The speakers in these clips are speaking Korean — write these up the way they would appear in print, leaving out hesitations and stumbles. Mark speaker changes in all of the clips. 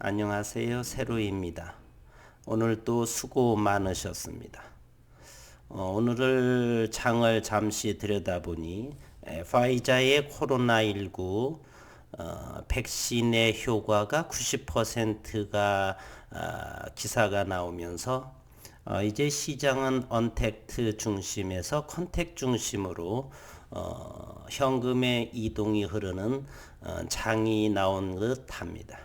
Speaker 1: 안녕하세요. 세로이입니다. 오늘도 수고 많으셨습니다. 오늘을 장을 잠시 들여다보니 화이자의 코로나19 백신의 효과가 90%가 기사가 나오면서 이제 시장은 언택트 중심에서 컨택 중심으로 현금의 이동이 흐르는 장이 나온 듯 합니다.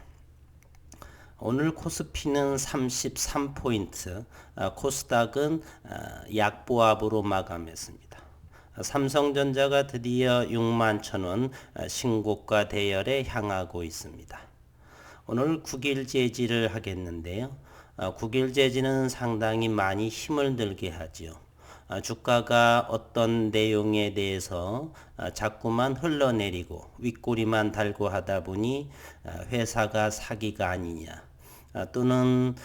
Speaker 1: 오늘 코스피는 33포인트, 코스닥은 약보합으로 마감했습니다. 삼성전자가 드디어 61,000원 신고가 대열에 향하고 있습니다. 오늘 9일 제지를 하겠는데요. 9일 제지는 상당히 많이 힘을 들게 하죠. 주가가 어떤 내용에 대해서 자꾸만 흘러내리고 윗꼬리만 달고 하다 보니 회사가 사기가 아니냐 또는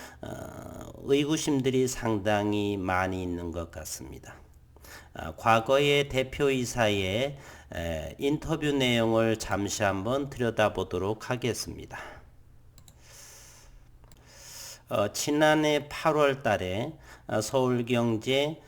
Speaker 1: 의구심들이 상당히 많이 있는 것 같습니다. 과거의 대표이사의 인터뷰 내용을 잠시 한번 들여다보도록 하겠습니다. 지난해 8월 달에 서울경제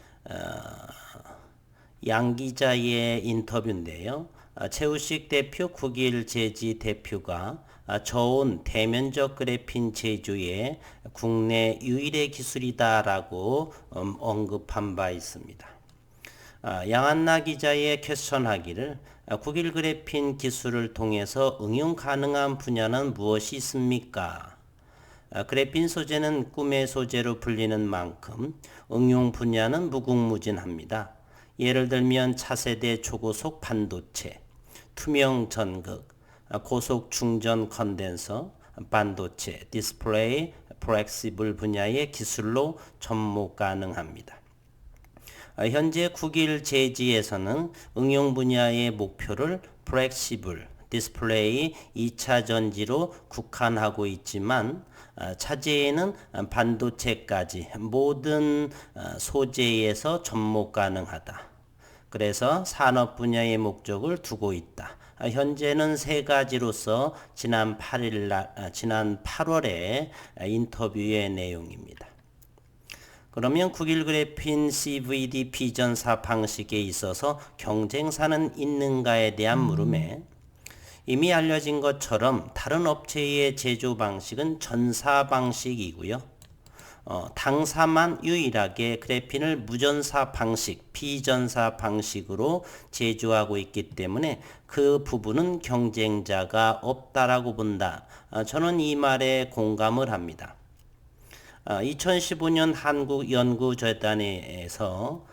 Speaker 1: 양 기자의 인터뷰인데요. 최우식 대표, 9길 제지 대표가 저온 대면적 그래핀 제조의 국내 유일의 기술이다라고 언급한 바 있습니다. 양한나 기자의 퀘스천하기를 9길 그래핀 기술을 통해서 응용 가능한 분야는 무엇이 있습니까? 그래핀 소재는 꿈의 소재로 불리는 만큼 응용 분야는 무궁무진합니다. 예를 들면 차세대 초고속 반도체, 투명 전극, 고속 충전 컨덴서, 반도체, 디스플레이, 플렉시블 분야의 기술로 접목 가능합니다. 현재 9길 제지에서는 응용 분야의 목표를 플렉시블, 디스플레이, 2차 전지로 국한하고 있지만 차제에는 반도체까지 모든 소재에서 접목 가능하다. 그래서 산업 분야의 목적을 두고 있다. 현재는 세 가지로서 지난 8월에 인터뷰의 내용입니다. 그러면 9길 그래핀 CVD 비전사 방식에 있어서 경쟁사는 있는가에 대한 물음에 이미 알려진 것처럼 다른 업체의 제조 방식은 전사 방식이고요. 당사만 유일하게 그래핀을 무전사 방식, 비전사 방식으로 제조하고 있기 때문에 그 부분은 경쟁자가 없다라고 본다. 저는 이 말에 공감을 합니다. 2015년 한국연구재단에서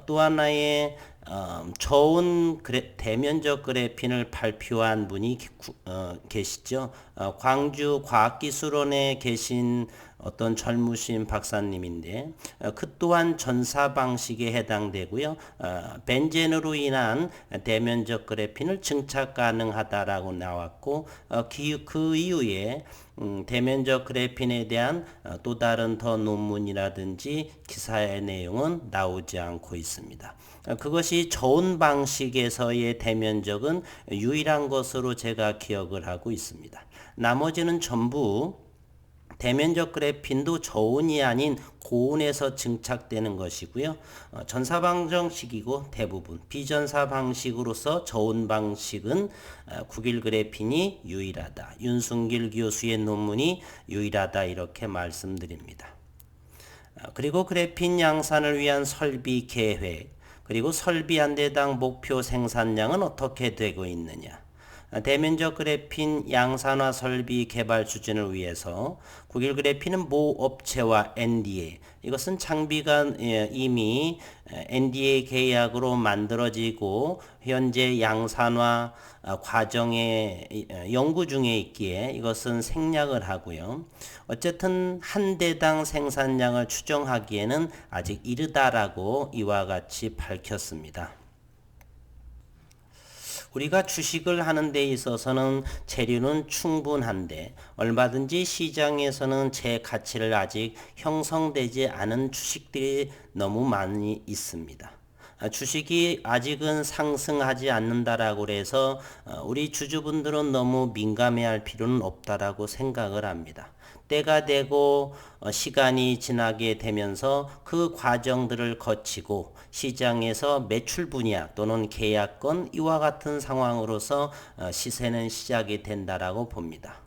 Speaker 1: 또 하나의 저온 대면적 그래핀을 발표한 분이 계시죠. 광주과학기술원에 계신 어떤 젊으신 박사님인데 그 또한 전사 방식에 해당되고요. 벤젠으로 인한 대면적 그래핀을 증착 가능하다라고 나왔고 그 이후에 대면적 그래핀에 대한 또 다른 더 논문이라든지 기사의 내용은 나오지 않고 있습니다. 그것이 저온 방식에서의 대면적은 유일한 것으로 제가 기억을 하고 있습니다. 나머지는 전부 대면적 그래핀도 저온이 아닌 고온에서 증착되는 것이고요. 전사 방정식이고 대부분 비전사 방식으로서 저온 방식은 9길 그래핀이 유일하다. 윤순길 교수의 논문이 유일하다 이렇게 말씀드립니다. 그리고 그래핀 양산을 위한 설비 계획 그리고 설비 한 대당 목표 생산량은 어떻게 되고 있느냐. 대면적 그래핀 양산화 설비 개발 추진을 위해서 9길 그래핀은 모 업체와 NDA 이것은 장비가 이미 NDA 계약으로 만들어지고 현재 양산화 과정에 연구 중에 있기에 이것은 생략을 하고요. 어쨌든 한 대당 생산량을 추정하기에는 아직 이르다라고 이와 같이 밝혔습니다. 우리가 주식을 하는 데 있어서는 재료는 충분한데 얼마든지 시장에서는 제 가치를 아직 형성되지 않은 주식들이 너무 많이 있습니다. 주식이 아직은 상승하지 않는다라고 해서 우리 주주분들은 너무 민감해할 필요는 없다라고 생각을 합니다. 때가 되고 시간이 지나게 되면서 그 과정들을 거치고 시장에서 매출 분야 또는 계약권 이와 같은 상황으로서 시세는 시작이 된다라고 봅니다.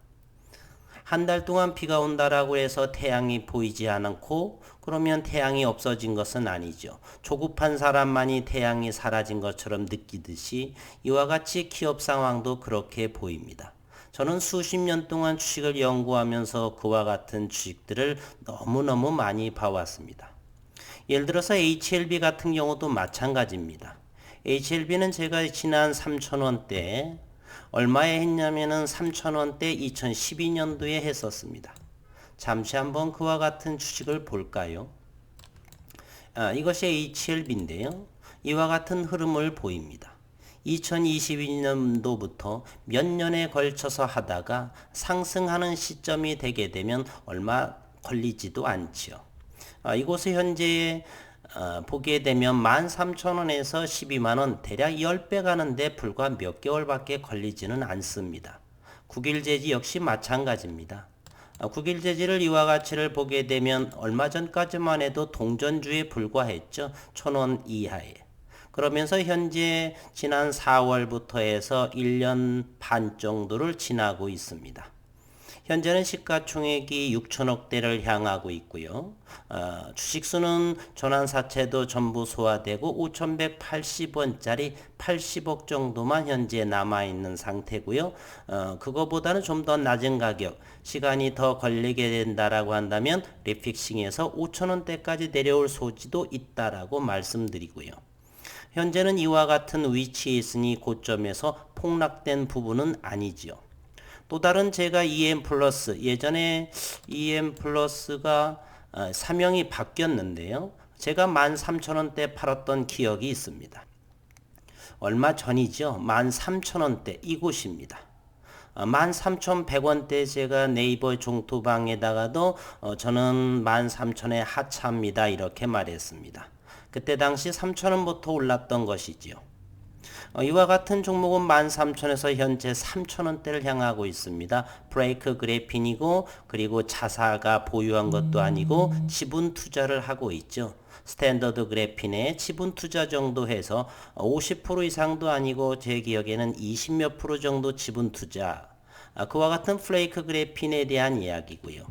Speaker 1: 한 달 동안 비가 온다라고 해서 태양이 보이지 않고 그러면 태양이 없어진 것은 아니죠. 조급한 사람만이 태양이 사라진 것처럼 느끼듯이 이와 같이 기업 상황도 그렇게 보입니다. 저는 수십 년 동안 주식을 연구하면서 그와 같은 주식들을 너무너무 많이 봐왔습니다. 예를 들어서 HLB 같은 경우도 마찬가지입니다. HLB는 제가 지난 3,000원대 얼마에 했냐면은 3,000원대 2012년도에 했었습니다. 잠시 한번 그와 같은 주식을 볼까요? 이것이 HLB인데요. 이와 같은 흐름을 보입니다. 2022년도부터 몇 년에 걸쳐서 하다가 상승하는 시점이 되게 되면 얼마 걸리지도 않지요. 이곳에 현재 보게 되면 13,000원에서 12만원 대략 10배 가는데 불과 몇 개월밖에 걸리지는 않습니다. 국일제지 역시 마찬가지입니다. 국일제지를 이와 가치를 보게 되면 얼마 전까지만 해도 동전주에 불과했죠. 1,000원 이하에. 그러면서 현재 지난 4월부터 해서 1년 반 정도를 지나고 있습니다. 현재는 시가총액이 6천억대를 향하고 있고요. 주식수는 전환사채도 전부 소화되고 5,180원짜리 80억 정도만 현재 남아있는 상태고요. 그거보다는 좀 더 낮은 가격, 시간이 더 걸리게 된다라고 한다면 리픽싱에서 5천원대까지 내려올 소지도 있다라고 말씀드리고요. 현재는 이와 같은 위치에 있으니 고점에서 폭락된 부분은 아니지요. 또 다른 제가 EM 플러스 예전에 EM 플러스가 사명이 바뀌었는데요. 제가 13,000원대 팔았던 기억이 있습니다. 얼마 전이죠. 13,000원대 이곳입니다. 13,100원대 제가 네이버 종토방에다가도 저는 13,000에 하차합니다 이렇게 말했습니다. 그때 당시 3,000원부터 올랐던 것이지요. 이와 같은 종목은 13,000에서 현재 3,000원대를 향하고 있습니다. 브레이크 그래핀이고 그리고 자사가 보유한 것도 아니고 지분 투자를 하고 있죠. 스탠더드 그래핀에 지분 투자 정도 해서 50% 이상도 아니고 제 기억에는 20몇 % 정도 지분 투자. 그와 같은 플레이크 그래핀에 대한 이야기고요.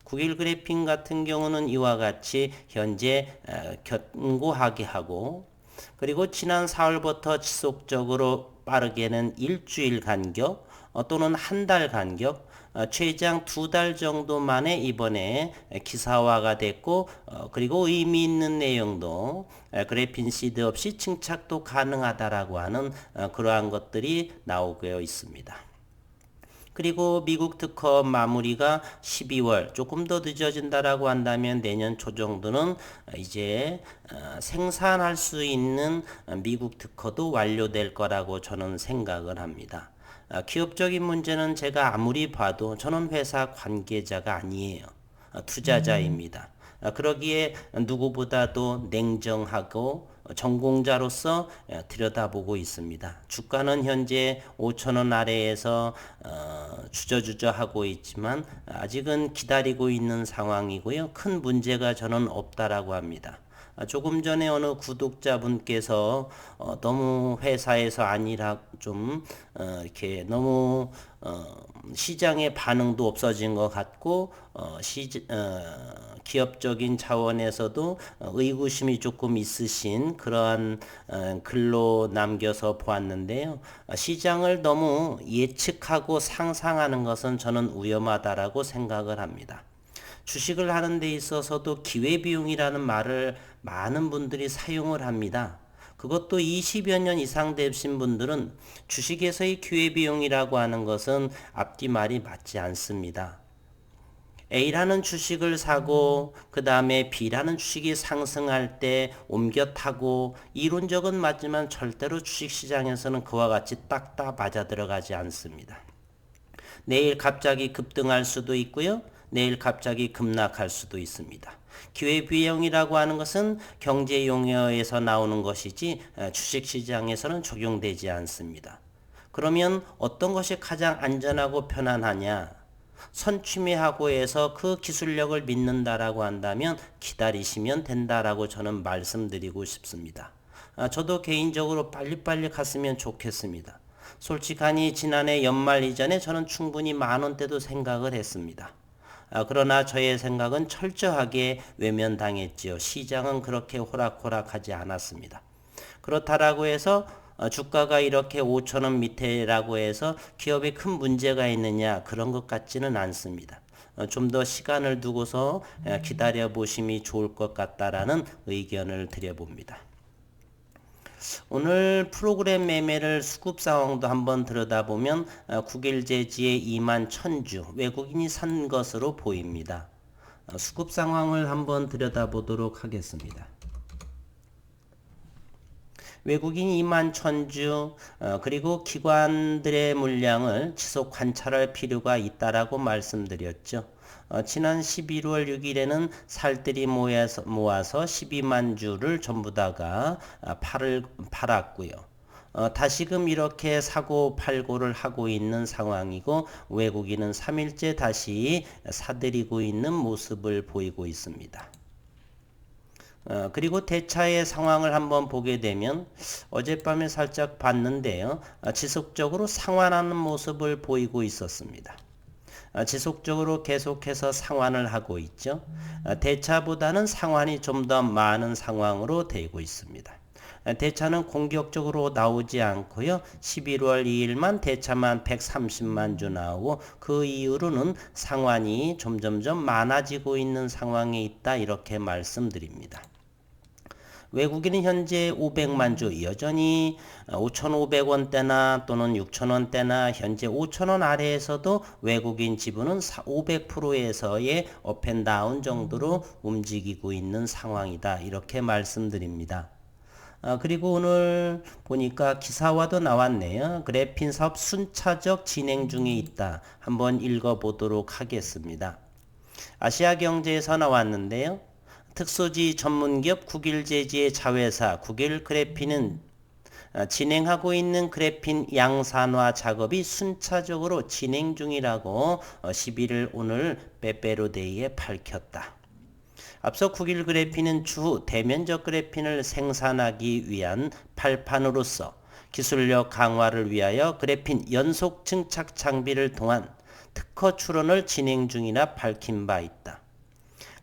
Speaker 1: 9일 그래핀 같은 경우는 이와 같이 현재 견고하게 하고 그리고 지난 4월부터 지속적으로 빠르게는 일주일 간격 또는 한 달 간격 최장 2달 정도 만에 이번에 기사화가 됐고 그리고 의미 있는 내용도 그래핀 시드 없이 증착도 가능하다라고 하는 그러한 것들이 나오고 있습니다. 그리고 미국 특허 마무리가 12월 조금 더 늦어진다라고 한다면 내년 초 정도는 이제 생산할 수 있는 미국 특허도 완료될 거라고 저는 생각을 합니다. 기업적인 문제는 제가 아무리 봐도 저는 회사 관계자가 아니에요. 투자자입니다. 그러기에 누구보다도 냉정하고 전공자로서 들여다보고 있습니다. 주가는 현재 5,000원 아래에서 주저주저 하고 있지만 아직은 기다리고 있는 상황이고요. 큰 문제가 저는 없다라고 합니다. 조금 전에 어느 구독자분께서 너무 회사에서 아니라 좀 이렇게 너무 시장의 반응도 없어진 것 같고 기업적인 차원에서도 의구심이 조금 있으신 그러한 글로 남겨서 보았는데요. 시장을 너무 예측하고 상상하는 것은 저는 위험하다라고 생각을 합니다. 주식을 하는 데 있어서도 기회비용이라는 말을 많은 분들이 사용을 합니다. 그것도 20여 년 이상 되신 분들은 주식에서의 기회비용이라고 하는 것은 앞뒤 말이 맞지 않습니다. A라는 주식을 사고 그 다음에 B라는 주식이 상승할 때 옮겨 타고 이론적은 맞지만 절대로 주식시장에서는 그와 같이 딱 다 맞아 들어가지 않습니다. 내일 갑자기 급등할 수도 있고요. 내일 갑자기 급락할 수도 있습니다. 기회비용이라고 하는 것은 경제 용어에서 나오는 것이지 주식시장에서는 적용되지 않습니다. 그러면 어떤 것이 가장 안전하고 편안하냐? 선취매하고 해서 그 기술력을 믿는다라고 한다면 기다리시면 된다라고 저는 말씀드리고 싶습니다. 저도 개인적으로 빨리빨리 갔으면 좋겠습니다. 솔직하니 지난해 연말 이전에 저는 충분히 만원대도 생각을 했습니다. 그러나 저의 생각은 철저하게 외면당했지요. 시장은 그렇게 호락호락하지 않았습니다. 그렇다라고 해서 주가가 이렇게 5천원 밑에라고 해서 기업에 큰 문제가 있느냐 그런 것 같지는 않습니다. 좀 더 시간을 두고서 기다려 보심이 좋을 것 같다라는 의견을 드려봅니다. 오늘 프로그램 매매를 수급 상황도 한번 들여다보면 9일 제지에 2만 1000주 외국인이 산 것으로 보입니다. 수급 상황을 한번 들여다보도록 하겠습니다. 외국인 2만 1000주 그리고 기관들의 물량을 지속 관찰할 필요가 있다라고 말씀드렸죠. 지난 11월 6일에는 살들이 모아서 12만 주를 전부 다가 팔았고요. 다시금 이렇게 사고 팔고를 하고 있는 상황이고 외국인은 3일째 다시 사들이고 있는 모습을 보이고 있습니다. 그리고 대차의 상황을 한번 보게 되면 어젯밤에 살짝 봤는데요. 지속적으로 상환하는 모습을 보이고 있었습니다. 지속적으로 계속해서 상환을 하고 있죠. 대차보다는 상환이 좀 더 많은 상황으로 되고 있습니다. 대차는 공격적으로 나오지 않고요. 11월 2일만 대차만 130만 주 나오고 그 이후로는 상환이 점점점 많아지고 있는 상황에 있다 이렇게 말씀드립니다. 외국인은 현재 500만 주 여전히 5,500원대나 또는 6,000원대나 현재 5,000원 아래에서도 외국인 지분은 500%에서의 업앤다운 정도로 움직이고 있는 상황이다 이렇게 말씀드립니다. 그리고 오늘 보니까 기사화도 나왔네요. 그래핀 사업 순차적 진행 중에 있다. 한번 읽어보도록 하겠습니다. 아시아경제에서 나왔는데요. 특수지 전문기업 국일제지의 자회사 국일그래핀은 진행하고 있는 그래핀 양산화 작업이 순차적으로 진행 중이라고 11일 오늘 빼빼로데이에 밝혔다. 앞서 국일그래핀은 추후 대면적 그래핀을 생산하기 위한 발판으로서 기술력 강화를 위하여 그래핀 연속 증착 장비를 통한 특허 출원을 진행 중이라 밝힌 바 있다.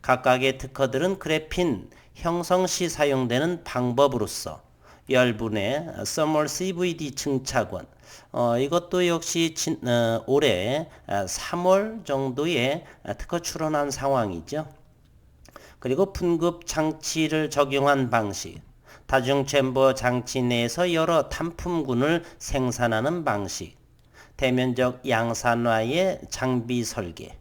Speaker 1: 각각의 특허들은 그래핀 형성 시 사용되는 방법으로서 열분의 서멀 CVD 증착원 이것도 역시 올해 3월 정도에 특허 출원한 상황이죠. 그리고 분급 장치를 적용한 방식, 다중 챔버 장치 내에서 여러 탄품군을 생산하는 방식, 대면적 양산화의 장비 설계,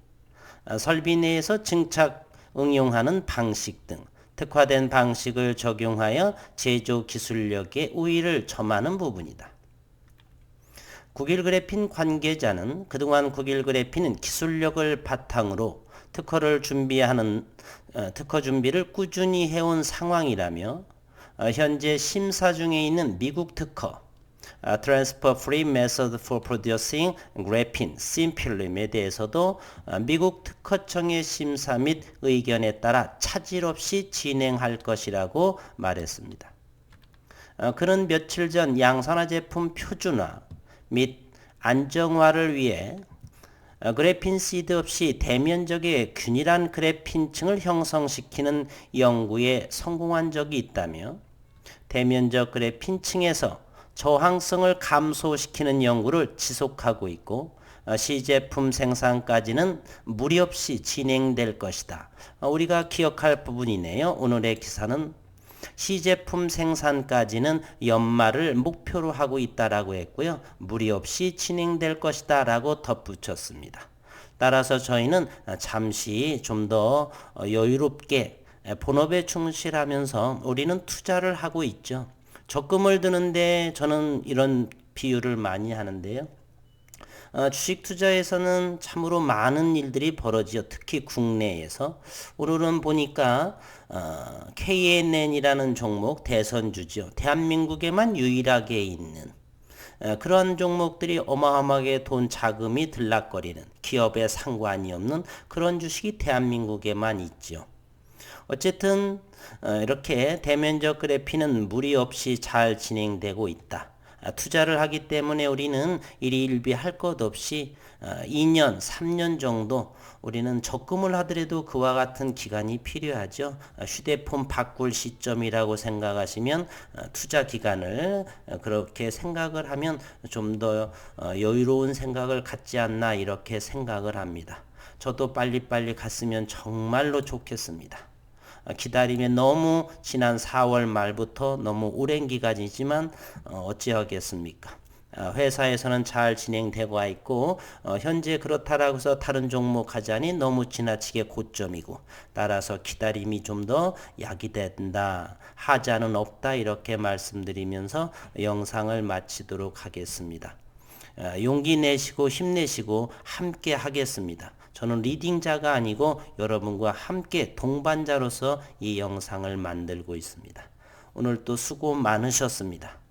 Speaker 1: 설비 내에서 증착 응용하는 방식 등 특화된 방식을 적용하여 제조 기술력의 우위를 점하는 부분이다. 국일그래핀 관계자는 그동안 국일그래핀은 기술력을 바탕으로 특허 준비를 꾸준히 해온 상황이라며 현재 심사 중에 있는 미국 특허 Transfer Free Method for Producing Graphene Synfilm에 대해서도 미국 특허청의 심사 및 의견에 따라 차질 없이 진행할 것이라고 말했습니다. 그는 며칠 전 양산화 제품 표준화 및 안정화를 위해 그래핀 시드 없이 대면적의 균일한 그래핀층을 형성시키는 연구에 성공한 적이 있다며 대면적 그래핀층에서 저항성을 감소시키는 연구를 지속하고 있고 시제품 생산까지는 무리 없이 진행될 것이다. 우리가 기억할 부분이네요. 오늘의 기사는 시제품 생산까지는 연말을 목표로 하고 있다라고 했고요. 무리 없이 진행될 것이다 라고 덧붙였습니다. 따라서 저희는 잠시 좀 더 여유롭게 본업에 충실하면서 우리는 투자를 하고 있죠. 적금을 드는데 저는 이런 비유를 많이 하는데요. 주식 투자에서는 참으로 많은 일들이 벌어지요. 특히 국내에서. 오늘은 보니까 KNN이라는 종목 대선주죠. 대한민국에만 유일하게 있는 그런 종목들이 어마어마하게 돈 자금이 들락거리는 기업에 상관이 없는 그런 주식이 대한민국에만 있죠. 어쨌든 이렇게 대면적 그래피는 무리 없이 잘 진행되고 있다. 투자를 하기 때문에 우리는 일희일비 할 것 없이 2년, 3년 정도 우리는 적금을 하더라도 그와 같은 기간이 필요하죠. 휴대폰 바꿀 시점이라고 생각하시면 투자 기간을 그렇게 생각을 하면 좀 더 여유로운 생각을 갖지 않나 이렇게 생각을 합니다. 저도 빨리빨리 갔으면 정말로 좋겠습니다. 기다림에 너무 지난 4월 말부터 너무 오랜 기간이지만 어찌하겠습니까? 회사에서는 잘 진행되고 있고 현재 그렇다라고 해서 다른 종목 하자니 너무 지나치게 고점이고 따라서 기다림이 좀 더 약이 된다. 하자는 없다. 이렇게 말씀드리면서 영상을 마치도록 하겠습니다. 용기 내시고 힘내시고 함께 하겠습니다. 저는 리딩자가 아니고 여러분과 함께 동반자로서 이 영상을 만들고 있습니다. 오늘 또 수고 많으셨습니다.